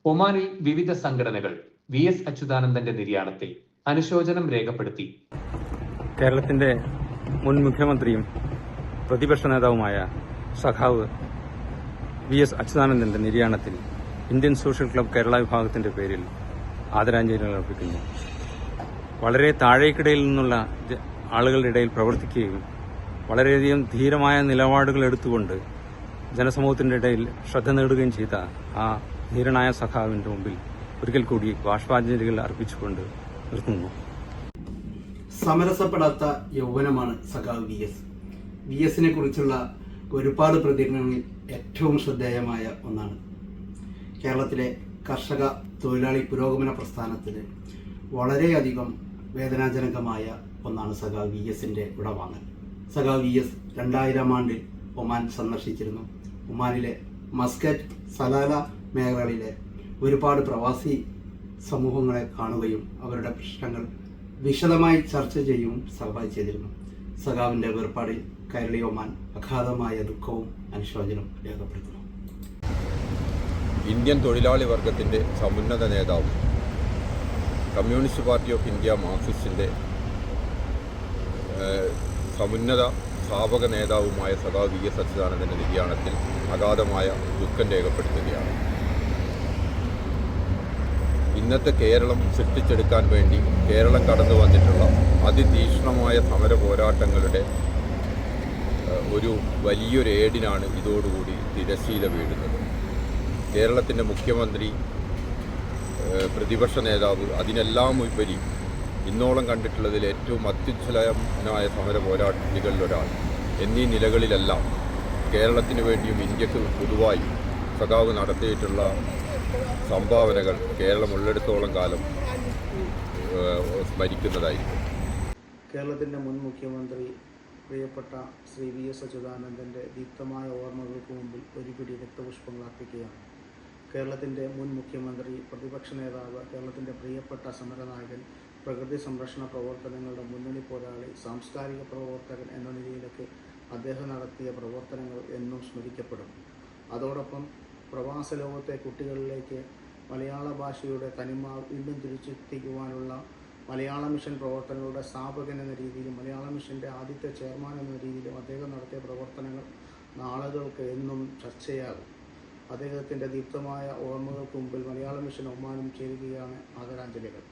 ഒമാനിൽ വിവിധ സംഘടനകൾ VS അച്യുതാനന്ദന്റെ നിര്യാണത്തിൽ അനുശോചനം രേഖപ്പെടുത്തി. കേരളത്തിന്റെ മുൻ മുഖ്യമന്ത്രിയും പ്രതിപക്ഷ നേതാവുമായ സഖാവ് VS അച്യുതാനന്ദന്റെ നിര്യാണത്തിൽ ഇന്ത്യൻ സോഷ്യൽ ക്ലബ് കേരള വിഭാഗത്തിന്റെ പേരിൽ ആദരാഞ്ജലികൾ അർപ്പിക്കുന്നു. വളരെ താഴേക്കിടയിൽ നിന്നുള്ള ആളുകളുടെ ഇടയിൽ പ്രവർത്തിക്കുകയും വളരെയധികം ധീരമായ നിലപാടുകൾ എടുത്തുകൊണ്ട് ജനസമൂഹത്തിന്റെ ഇടയിൽ ശ്രദ്ധ നേടുകയും ചെയ്ത ആ ധീരനായ സഖാവിന്റെ മുമ്പിൽ ഒരിക്കൽ കൂടി ബാഷ്പാഞ്ജലികൾ അർപ്പിച്ചുകൊണ്ട് നിർത്തുന്നു. സമരസപ്പെടാത്ത യൗവനമാണ് സഖാവ് VSനെ കുറിച്ചുള്ള ഒരുപാട് പ്രതികരണങ്ങളിൽ ഏറ്റവും ശ്രദ്ധേയമായ ഒന്നാണ്. കേരളത്തിലെ കർഷക തൊഴിലാളി പുരോഗമന പ്രസ്ഥാനത്തിന് വളരെയധികം വേദനാജനകമായ ഒന്നാണ് സഖാവ് VSന്റെ വിടവാങ്ങൽ. സഖാവ് VS 2000 ആണ്ടിൽ ഒമാൻ സന്ദർശിച്ചിരുന്നു. ഒമാനിലെ മസ്കറ്റ്, സലാല മേഖലകളിലെ ഒരുപാട് പ്രവാസി സമൂഹങ്ങളെ കാണുകയും അവരുടെ പ്രശ്നങ്ങൾ വിശദമായി ചർച്ച ചെയ്യുകയും സഖാവ് ചെയ്തിരുന്നു. സഖാവിന്റെ വേർപാടിൽ കൈരളി ഒമാൻ അഗാധമായ ദുഃഖവും അനുശോചനവും രേഖപ്പെടുത്തുന്നു. ഇന്ത്യൻ തൊഴിലാളി വർഗത്തിൻ്റെ സമുന്നത നേതാവും കമ്മ്യൂണിസ്റ്റ് പാർട്ടി ഓഫ് ഇന്ത്യ മാർക്സിസ്റ്റിൻ്റെ സമുന്നത സ്ഥാപക നേതാവുമായ സഖാവ് VS അച്യുതാനന്ദൻ്റെ നിര്യാണത്തിൽ അഗാധമായ ദുഃഖം രേഖപ്പെടുത്തുകയാണ്. ഇന്നത്തെ കേരളം സൃഷ്ടിച്ചെടുക്കാൻ വേണ്ടി കേരളം കടന്നു വന്നിട്ടുള്ള അതിതീക്ഷ്ണമായ സമര പോരാട്ടങ്ങളുടെ ഒരു വലിയൊരു ഏടിനാണ് ഇതോടുകൂടി തിരശ്ശീല വീഴുന്നത്. കേരളത്തിൻ്റെ മുഖ്യമന്ത്രി, പ്രതിപക്ഷ നേതാവ്, അതിനെല്ലാം ഉപരി ഇന്നോളം കണ്ടിട്ടുള്ളതിൽ ഏറ്റവും അത്യുജ്വലനായ സമര പോരാളികളിലൊരാൾ എന്നീ നിലകളിലെല്ലാം കേരളത്തിന് വേണ്ടിയും ഇന്ത്യക്ക് പൊതുവായി സഖാവ് നടത്തിയിട്ടുള്ള സംഭാവനകൾ കേരളം ഉള്ളിടത്തോളം കാലം സ്മരിക്കുന്നതായിരിക്കും. കേരളത്തിൻ്റെ മുൻ മുഖ്യമന്ത്രി പ്രിയപ്പെട്ട ശ്രീ VS അച്യുതാനന്ദൻ്റെ ദീപ്തമായ ഓർമ്മകൾക്ക് മുമ്പിൽ ഒരു പിടി രക്തപുഷ്പങ്ങൾ അർപ്പിക്കുകയാണ്. കേരളത്തിൻ്റെ മുൻ മുഖ്യമന്ത്രി, പ്രതിപക്ഷ നേതാവ്, കേരളത്തിൻ്റെ പ്രിയപ്പെട്ട സമരനായകൻ, പ്രകൃതി സംരക്ഷണ പ്രവർത്തനങ്ങളുടെ മുന്നണി പോരാളി, സാംസ്കാരിക പ്രവർത്തകൻ എന്ന നിലയിലൊക്കെ അദ്ദേഹം നടത്തിയ പ്രവർത്തനങ്ങൾ എന്നും സ്മരിക്കപ്പെടും. അതോടൊപ്പം പ്രവാസ ലോകത്തെ കുട്ടികളിലേക്ക് മലയാള ഭാഷയുടെ തനിമ വീണ്ടും തിരിച്ചെത്തിക്കുവാനുള്ള മലയാള മിഷൻ പ്രവർത്തനങ്ങളുടെ സ്ഥാപകൻ എന്ന രീതിയിലും മലയാള മിഷൻ്റെ ആദ്യത്തെ ചെയർമാൻ എന്ന രീതിയിലും അദ്ദേഹം നടത്തിയ പ്രവർത്തനങ്ങൾ നാളുകൾക്ക് എന്നും ചർച്ചയാകും. അദ്ദേഹത്തിൻ്റെ ദീപ്തമായ ഓർമ്മകൾക്ക് മുമ്പിൽ മലയാള മിഷൻ ഒമാനും ചേരുകയാണ് ആദരാഞ്ജലികൾ.